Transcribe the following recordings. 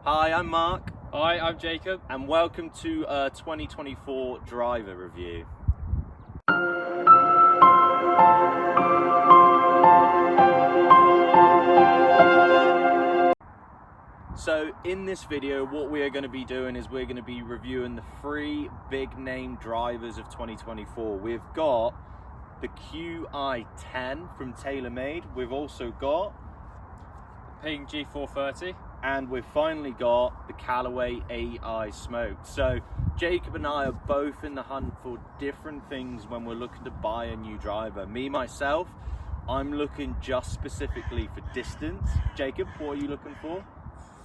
Hi, I'm Mark. Hi, I'm Jacob. And welcome to a 2024 driver review. So in this video, what we are going to be doing is we're going to be reviewing the 3 big name drivers of 2024. We've got the Qi10 from Taylormade. We've also got Ping G430. And we've finally got the Callaway AI Smoke. So Jacob and I are both in the hunt for different things when we're looking to buy a new driver. Me, myself, I'm looking just specifically for distance. Jacob, what are you looking for?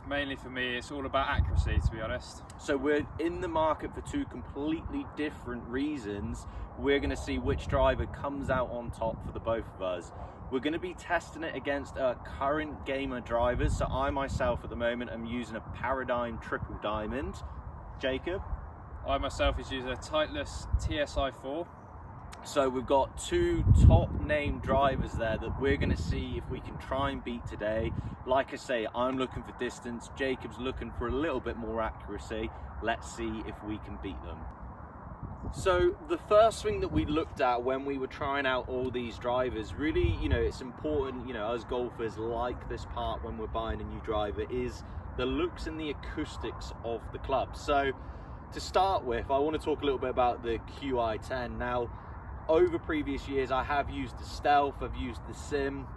Mainly for me, it's all about accuracy, to be honest. So we're in the market for 2 completely different reasons. We're going to see which driver comes out on top for the both of us. We're going to be testing it against current gamer drivers. So I myself at the moment am using a Paradigm Triple Diamond. Jacob? I myself is using a Titleist TSI4. So we've got 2 top name drivers there that we're going to see if we can try and beat today. Like I say, I'm looking for distance. Jacob's looking for a little bit more accuracy. Let's see if we can beat them. So the first thing that we looked at when we were trying out all these drivers, really, it's important, us golfers like this part when we're buying a new driver, is the looks and the acoustics of the club. So to start with, I want to talk a little bit about the Qi10. Now, over previous years, I have used the Stealth, I've used the Sim,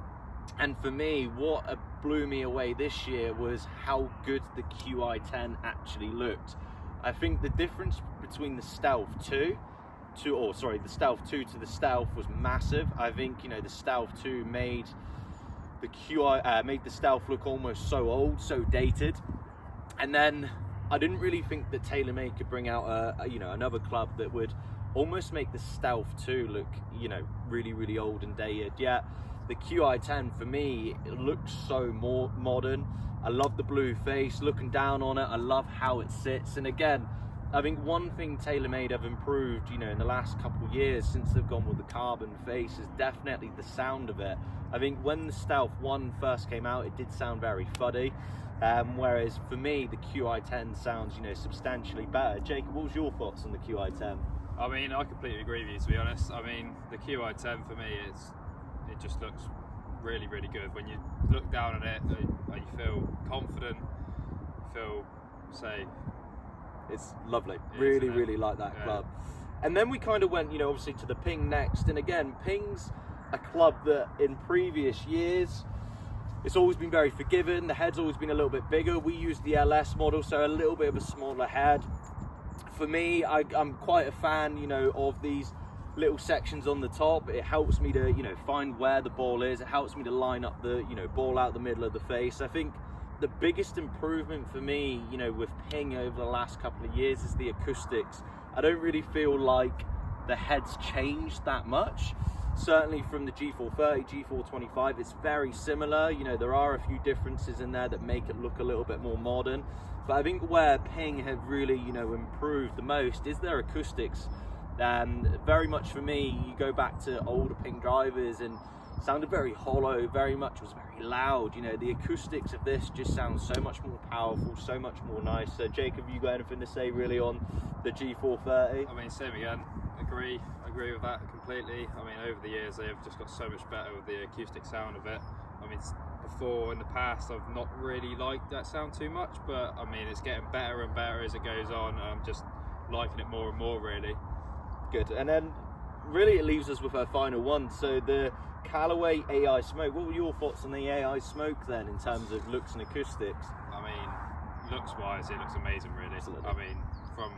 and for me, what blew me away this year was how good the Qi10 actually looked. I think the difference between the Stealth 2 to the Stealth 2 to the Stealth was massive. I think the Stealth 2 made the Stealth look almost so old, so dated. And then I didn't really think that Taylormade could bring out another club that would almost make the Stealth 2 look really, really old and dated. Yeah, the Qi10 for me, it looks so more modern. I love the blue face, looking down on it, I love how it sits. And again, I think one thing Taylormade have improved, in the last couple of years since they've gone with the carbon face is definitely the sound of it. I think when the Stealth 1 first came out, it did sound very fuddy. Whereas for me, the Qi10 sounds, substantially better. Jacob, what was your thoughts on the Qi10? I mean, I completely agree with you, to be honest. I mean, the Qi10 for me, it just looks really, really good. When you look down on it, you feel confident, you feel safe. It's lovely. Really like that club. And then we kind of went, obviously to the Ping next. And again, Ping's a club that in previous years, it's always been very forgiving. The head's always been a little bit bigger. We use the LS model, so a little bit of a smaller head. For me, I'm quite a fan, of these little sections on the top. It helps me to, find where the ball is. It helps me to line up the, ball out the middle of the face. I think the biggest improvement for me, with Ping over the last couple of years is the acoustics. I don't really feel like the head's changed that much. Certainly from the G430, G425, it's very similar. There are a few differences in there that make it look a little bit more modern. But I think where Ping have really, improved the most is their acoustics. Very much for me, you go back to older Ping drivers and it sounded very hollow, was very loud. The acoustics of this just sound so much more powerful, so much more nice. So Jacob, you got anything to say really on the G430? I mean, same again. Agree with that completely. I mean, over the years they have just got so much better with the acoustic sound of it. I mean, before in the past I've not really liked that sound too much, but I mean it's getting better and better as it goes on, and I'm just liking it more and more, really. Good. And then really it leaves us with our final one, so the Callaway AI Smoke. What were your thoughts on the AI Smoke then in terms of looks and acoustics? I mean, looks wise it looks amazing, really. Absolutely. I mean, from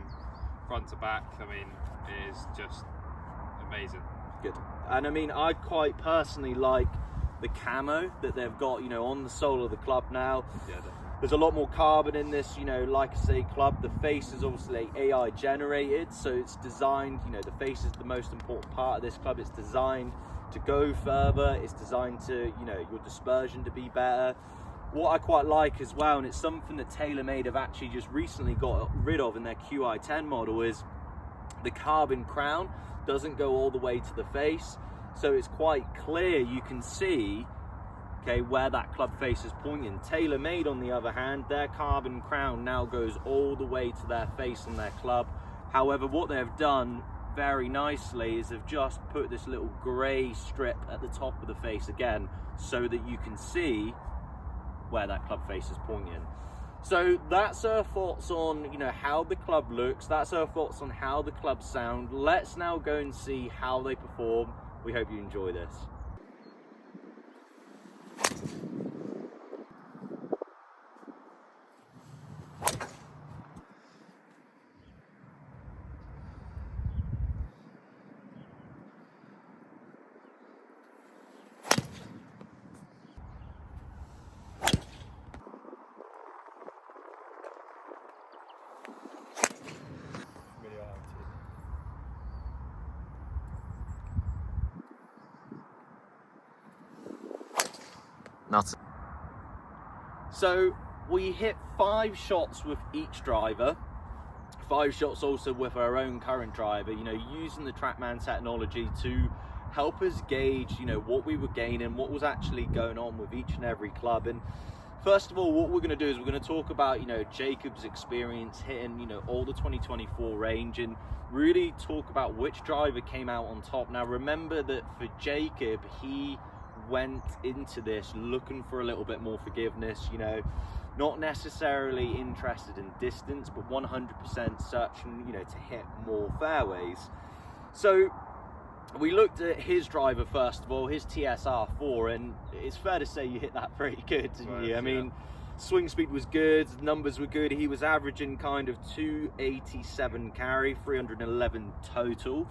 front to back, I mean, it is just amazing. Good. And I mean, I quite personally like the camo that they've got, on the sole of the club now. Yeah, definitely. There's a lot more carbon in this, like I say, club. The face is obviously AI generated, so it's designed, the face is the most important part of this club. It's designed to go further. It's designed to, your dispersion to be better. What I quite like as well, and it's something that Taylormade have actually just recently got rid of in their Qi10 model, is the carbon crown doesn't go all the way to the face. So it's quite clear, you can see okay, where that club face is pointing. Taylormade, on the other hand, their carbon crown now goes all the way to their face on their club. However, what they've done very nicely is they've just put this little grey strip at the top of the face again, so that you can see where that club face is pointing. So that's our thoughts on, you know, how the club looks. That's our thoughts on how the clubs sound. Let's now go and see how they perform. We hope you enjoy this. Nuts. So we hit 5 shots with each driver, 5 shots also with our own current driver, you know, using the TrackMan technology to help us gauge, you know, what we were gaining, what was actually going on with each and every club. And first of all, what we're going to do is we're going to talk about, you know, Jacob's experience hitting, you know, all the 2024 range, and really talk about which driver came out on top. Now remember that for Jacob, he went into this looking for a little bit more forgiveness, you know, not necessarily interested in distance, but 100% searching, you know, to hit more fairways. So we looked at his driver first of all, his TSR4, and it's fair to say you hit that pretty good, didn't you? I mean, swing speed was good, numbers were good. He was averaging kind of 287 carry, 311 total.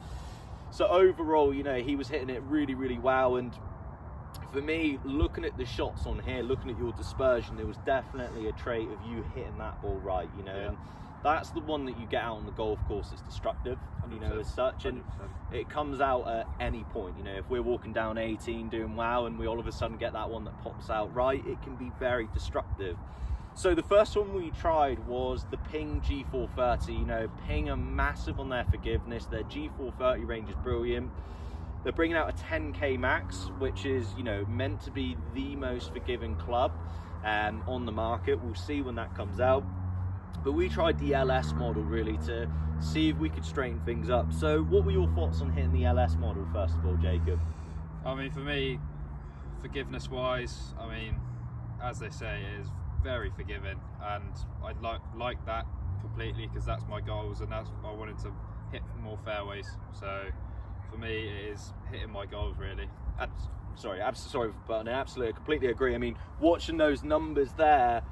So overall, you know, he was hitting it really, really well. And for me, looking at the shots on here, looking at your dispersion, there was definitely a trait of you hitting that ball right, you know, and that's the one that you get out on the golf course. It's destructive, you know, as such, and 100%. it comes out at any point. You know, if we're walking down 18 doing wow and we all of a sudden get that one that pops out right, it can be very destructive. So the first one we tried was the Ping G430. You know, Ping are massive on their forgiveness. Their G430 range is brilliant. They're bringing out a 10K max, which is, you know, meant to be the most forgiving club on the market. We'll see when that comes out. But we tried the LS model really to see if we could straighten things up. So what were your thoughts on hitting the LS model first of all, Jacob? I mean, for me, forgiveness wise, I mean, as they say, it is very forgiving, and I like that completely, because that's my goals, and that's I wanted to hit more fairways. So for me, it is hitting my goals really. Sorry, but I absolutely, completely agree. I mean, watching those numbers there,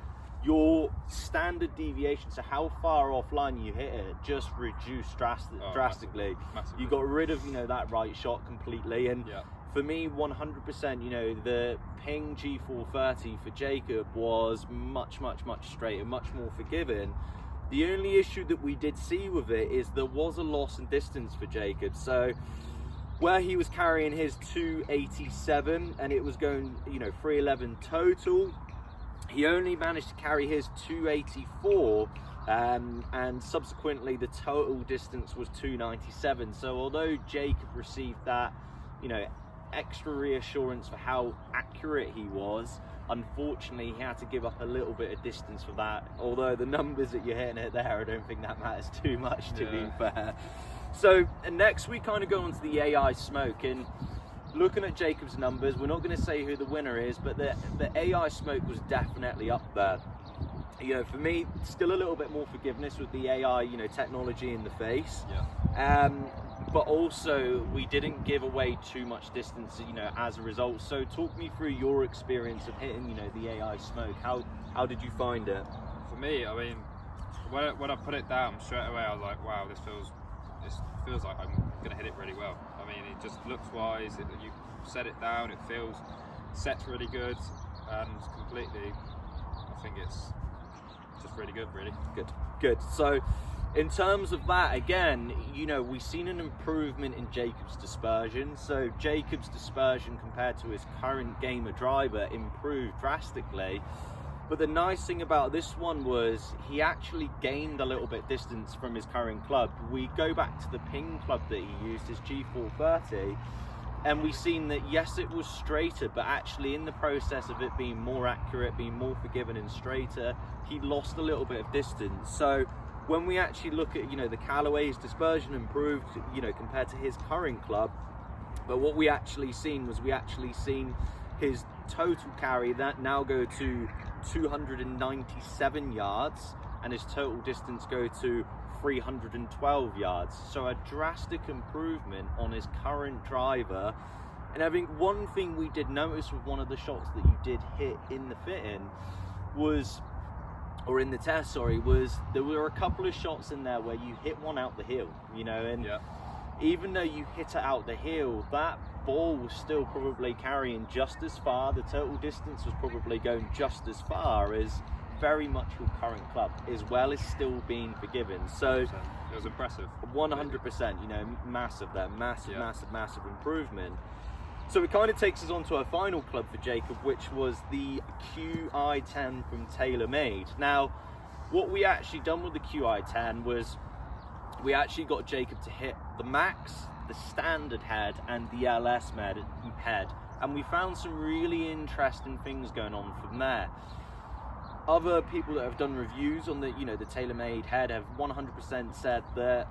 your standard deviation, so how far offline you hit it, just reduced drastically. Massively. You got rid of, you know, that right shot completely. And for me, 100%, you know, the Ping G430 for Jacob was much straighter, much more forgiving. The only issue that we did see with it is there was a loss in distance for Jacob. So where he was carrying his 287 and it was going, you know, 311 total, he only managed to carry his 284, and subsequently the total distance was 297. So although Jacob received that, you know, extra reassurance for how accurate he was, unfortunately he had to give up a little bit of distance for that. Although the numbers that you're hitting it there, I don't think that matters too much, to be fair. So next we kind of go on to the AI smoke, and looking at Jacob's numbers, we're not going to say who the winner is, but the AI smoke was definitely up there. You know, for me, still a little bit more forgiveness with the AI, you know, technology in the face. But also we didn't give away too much distance, you know, as a result. So talk me through your experience of hitting, you know, the AI smoke. How did you find it? For me, I mean, when I put it down straight away, I was like, wow, this feels like I'm gonna hit it really well. I mean, it just looks wise. You set it down, it sets really good, and completely, I think it's just really good, really. Good. So in terms of that, again, you know, we've seen an improvement in Jacob's dispersion. So Jacob's dispersion compared to his current gamer driver improved drastically. But the nice thing about this one was he actually gained a little bit distance from his current club. We go back to the Ping club that he used, his G430. and we've seen that yes, it was straighter, but actually in the process of it being more accurate, being more forgiving and straighter, he lost a little bit of distance. So when we actually look at, you know, the Callaway's dispersion improved, you know, compared to his current club, but what we actually seen was his total carry that now go to 297 yards, and his total distance go to 312 yards. So a drastic improvement on his current driver. And I think one thing we did notice with one of the shots that you did hit in the fit-in was, or in the test, sorry, was there were a couple of shots in there where you hit one out the heel, you know, and even though you hit it out the heel, that ball was still probably carrying just as far, the total distance was probably going just as far as very much your current club, as well as still being forgiven. So it was impressive. 100%, you know, massive there, massive improvement. So it kind of takes us on to our final club for Jacob, which was the Qi10 from Taylormade. Now, what we actually done with the Qi10 was we actually got Jacob to hit the max, the standard head, and the LS head, and we found some really interesting things going on from there. Other people that have done reviews on the, you know, the Taylormade head have 100% said that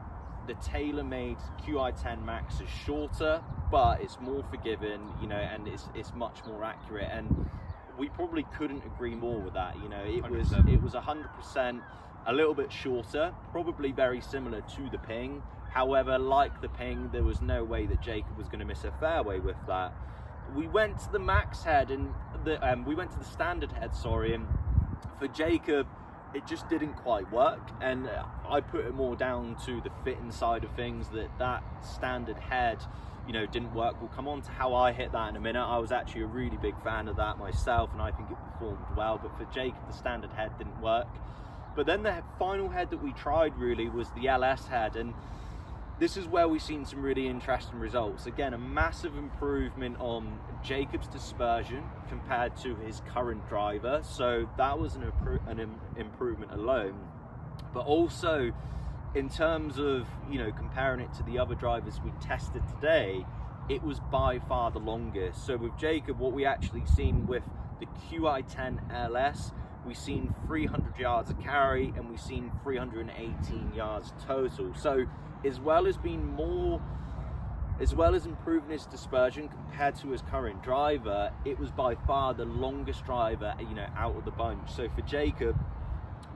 the Taylormade Qi10 Max is shorter, but it's more forgiving, you know, and it's much more accurate. And we probably couldn't agree more with that. You know, it 100%. was 100% a little bit shorter, probably very similar to the Ping. However, like the Ping, there was no way that Jacob was going to miss a fairway with that. We went to the Max head and we went to the standard head, sorry, and for Jacob, it just didn't quite work, and I put it more down to the fitting side of things, that standard head, you know, didn't work. We'll come on to how I hit that in a minute. I was actually a really big fan of that myself, and I think it performed well, but for Jacob, the standard head didn't work. But then the final head that we tried really was the LS head, and this is where we've seen some really interesting results. Again, a massive improvement on Jacob's dispersion compared to his current driver. So that was an improvement alone. But also, in terms of, you know, comparing it to the other drivers we tested today, it was by far the longest. So with Jacob, what we actually seen with the Qi10 LS, we've seen 300 yards of carry, and we've seen 318 yards total. So as well as improving his dispersion compared to his current driver, it was by far the longest driver, you know, out of the bunch. So for Jacob,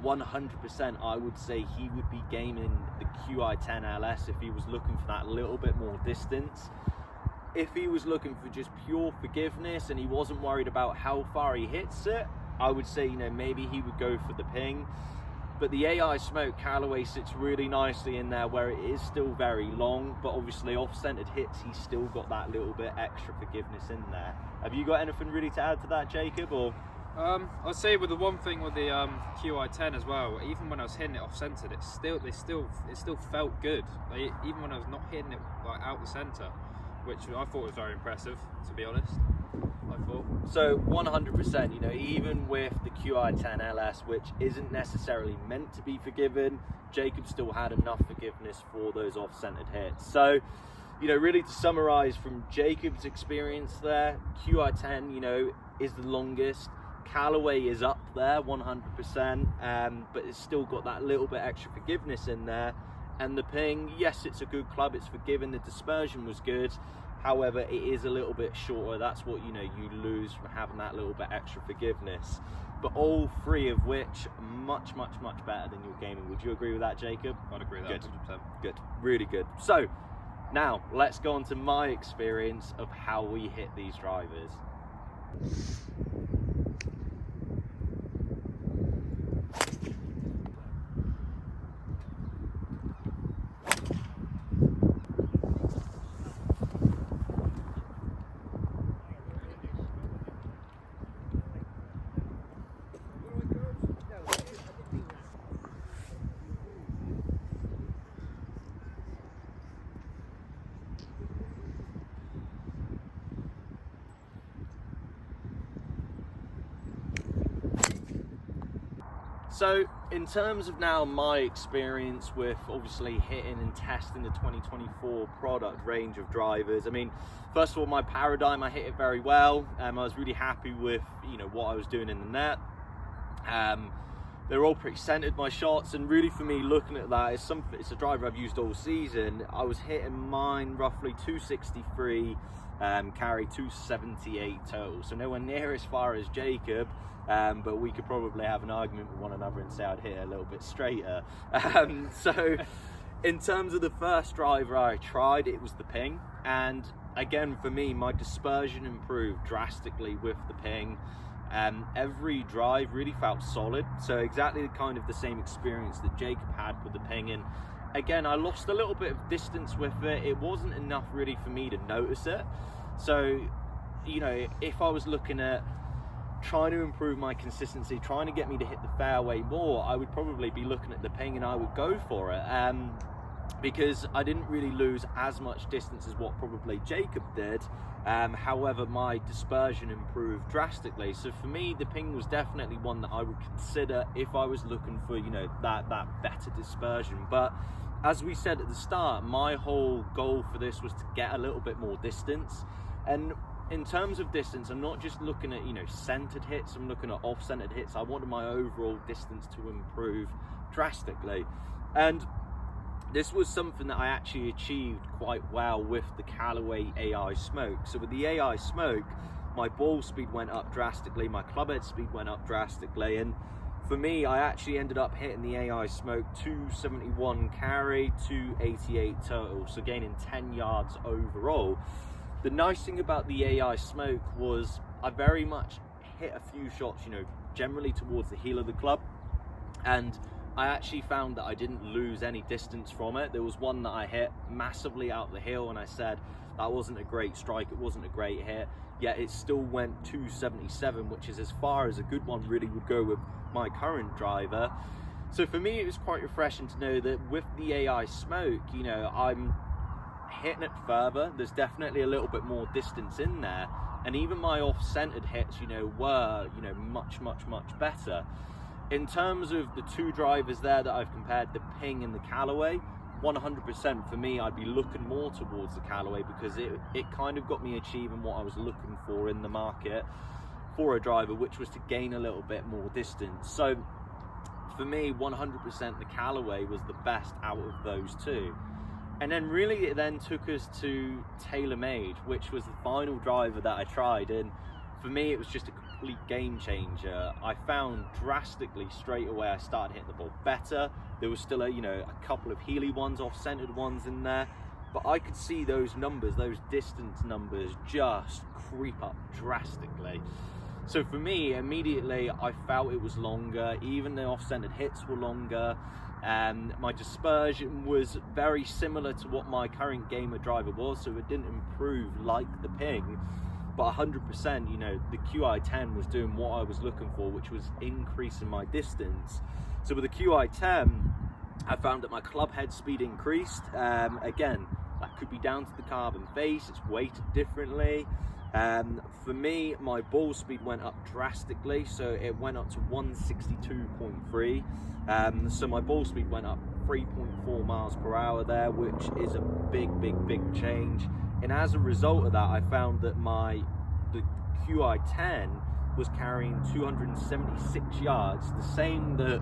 100% I would say he would be gaming the Qi10 LS if he was looking for that little bit more distance. If he was looking for just pure forgiveness and he wasn't worried about how far he hits it, I would say, you know, maybe he would go for the Ping. But the AI Smoke Callaway sits really nicely in there, where it is still very long, but obviously off-centered hits, he's still got that little bit extra forgiveness in there. Have you got anything really to add to that, Jacob? Or I'd say with the one thing with the Qi10 as well, even when I was hitting it off-centered, it still felt good. Like, even when I was not hitting it like out the center, which I thought was very impressive, to be honest. So 100%, you know, even with the Qi10 LS, which isn't necessarily meant to be forgiven, Jacob still had enough forgiveness for those off-centered hits. So, you know, really to summarize from Jacob's experience there, Qi10, you know, is the longest. Callaway is up there 100%, but it's still got that little bit extra forgiveness in there. And the Ping, yes, it's a good club, it's forgiving, the dispersion was good. However, it is a little bit shorter. That's what, you know, you lose from having that little bit extra forgiveness. But all three of which much better than your gaming. Would you agree with that, Jacob? I'd agree with that. Good. 100%. Good, really good. So now let's go on to my experience of how we hit these drivers. So in terms of now my experience with obviously hitting and testing the 2024 product range of drivers, I mean, first of all, my paradigm, I hit it very well. I was really happy with, you know, what I was doing in the net. They're all pretty centered, my shots, and really for me, looking at that, it's a driver I've used all season. I was hitting mine roughly 263 carry, 278 total, so nowhere near as far as Jacob, but we could probably have an argument with one another and say I'd hit a little bit straighter. So in terms of the first driver I tried, it was the Ping, and again for me, my dispersion improved drastically with the Ping. Every drive really felt solid, so exactly kind of the same experience that Jacob had with the Ping. And again, I lost a little bit of distance with it. It wasn't enough really for me to notice it. So, you know, if I was looking at trying to improve my consistency, trying to get me to hit the fairway more, I would probably be looking at the Ping and I would go for it, because I didn't really lose as much distance as what probably Jacob did. However, my dispersion improved drastically. So for me, the Ping was definitely one that I would consider if I was looking for, you know, that better dispersion. But as we said at the start, my whole goal for this was to get a little bit more distance. And in terms of distance, I'm not just looking at, you know, centered hits, I'm looking at off-centered hits. I wanted my overall distance to improve drastically. And this was something that I actually achieved quite well with the Callaway AI Smoke. So with the AI Smoke, my ball speed went up drastically, my club head speed went up drastically, and for me, I actually ended up hitting the AI Smoke 271 carry, 288 total, so gaining 10 yards overall. The nice thing about the AI Smoke was I very much hit a few shots, you know, generally towards the heel of the club, and I actually found that I didn't lose any distance from it. There was one that I hit massively out the hill and I said that wasn't a great strike, it wasn't a great hit, yet it still went 277, which is as far as a good one really would go with my current driver. So for me, it was quite refreshing to know that with the AI Smoke, you know, I'm hitting it further. There's definitely a little bit more distance in there, and even my off-centered hits, you know, were, you know, much better. In terms of the two drivers there that I've compared, the Ping and the Callaway, 100% for me, I'd be looking more towards the Callaway because it kind of got me achieving what I was looking for in the market for a driver, which was to gain a little bit more distance. So for me, 100% the Callaway was the best out of those two. And then really it then took us to Taylormade, which was the final driver that I tried, and for me it was just a complete game changer. I found drastically straight away I started hitting the ball better. There was still a couple of heely ones, off-centered ones in there, but I could see those numbers, those distance numbers just creep up drastically. So for me, immediately I felt it was longer, even the off-centered hits were longer, and my dispersion was very similar to what my current gamer driver was, so it didn't improve like the Ping, but 100%, you know, the Qi10 was doing what I was looking for, which was increasing my distance. So with the Qi10, I found that my club head speed increased. Again, that could be down to the carbon face, it's weighted differently. For me, my ball speed went up drastically, so it went up to 162.3. So my ball speed went up 3.4 miles per hour there, which is a big change. And as a result of that, I found that the Qi10 was carrying 276 yards, the same that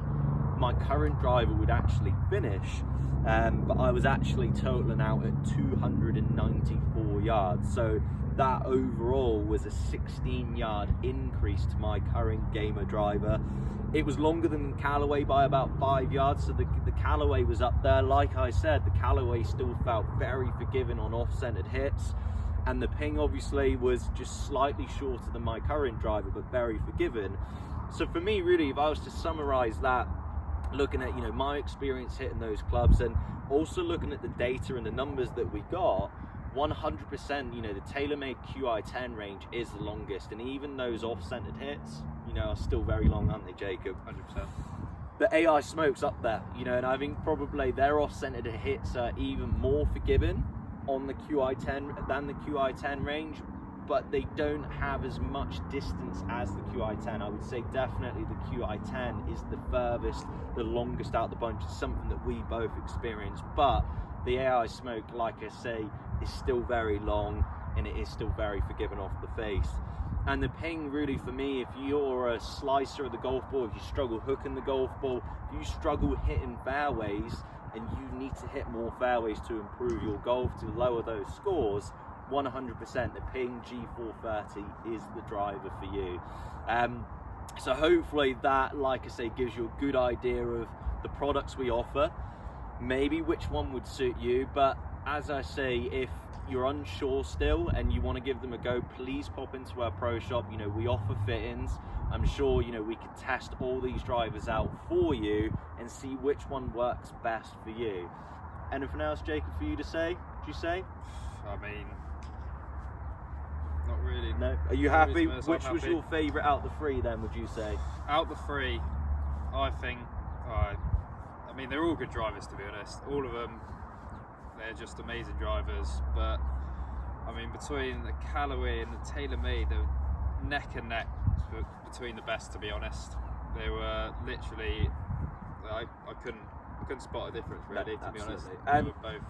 my current driver would actually finish, but I was actually totaling out at 294 yards. So that overall was a 16-yard increase to my current gamer driver. It was longer than Callaway by about 5 yards, so the Callaway was up there. Like I said, the Callaway still felt very forgiving on off-centered hits, and the Ping obviously was just slightly shorter than my current driver, but very forgiving. So for me, really, if I was to summarize that, looking at, you know, my experience hitting those clubs and also looking at the data and the numbers that we got, 100%, you know, the Taylormade Qi10 range is the longest, and even those off-centered hits, you know, are still very long, aren't they, Jacob? 100%. The AI Smoke's up there, you know, and I think probably their off-centered hits are even more forgiving on the Qi10 than the Qi10 range, but they don't have as much distance as the Qi10. I would say definitely the Qi10 is the furthest, the longest out the bunch. It's something that we both experienced, but the AI smoke, like I say, is still very long, and it is still very forgiving off the face. And the ping, really, for me, if you're a slicer of the golf ball, if you struggle hooking the golf ball, if you struggle hitting fairways, and you need to hit more fairways to improve your golf, to lower those scores, 100% the Ping G430 is the driver for you. So hopefully that, like I say, gives you a good idea of the products we offer, maybe which one would suit you. But as I say, if you're unsure still and you want to give them a go, please pop into our pro shop. You know, we offer fittings. I'm sure, you know, we could test all these drivers out for you and see which one works best for you. Anything else, Jacob, for you to say? Would you say? I mean, not really. No. Are you happy? Which was your favourite out the three then, would you say? Out the three, I think, I mean, they're all good drivers, to be honest. All of them, they're just amazing drivers. But, I mean, between the Callaway and the Taylormade, they're neck and neck between the best, to be honest. They were literally, I couldn't spot a difference, really, to be honest. They were both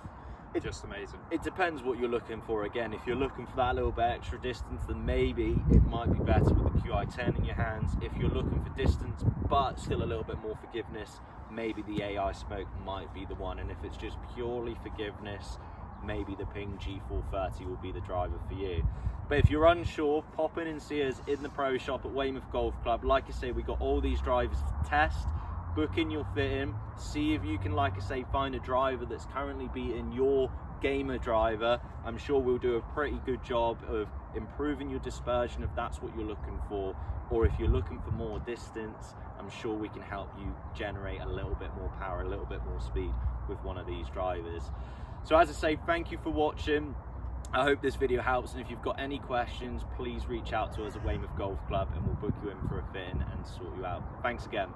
just amazing. It depends what you're looking for. Again, if you're looking for that little bit extra distance, then maybe it might be better with the Qi10 in your hands. If you're looking for distance but still a little bit more forgiveness, maybe the AI smoke might be the one. And if it's just purely forgiveness, maybe the Ping G430 will be the driver for you. But if you're unsure, pop in and see us in the pro shop at Weymouth Golf Club. Like I say, we got all these drivers to test. Book in your fitting, see if you can, like I say, find a driver that's currently beating your gamer driver. I'm sure we'll do a pretty good job of improving your dispersion if that's what you're looking for, or if you're looking for more distance, I'm sure we can help you generate a little bit more power, a little bit more speed with one of these drivers. So as I say, thank you for watching. I hope this video helps, and if you've got any questions, please reach out to us at Weymouth Golf Club and we'll book you in for a fitting and sort you out. Thanks again.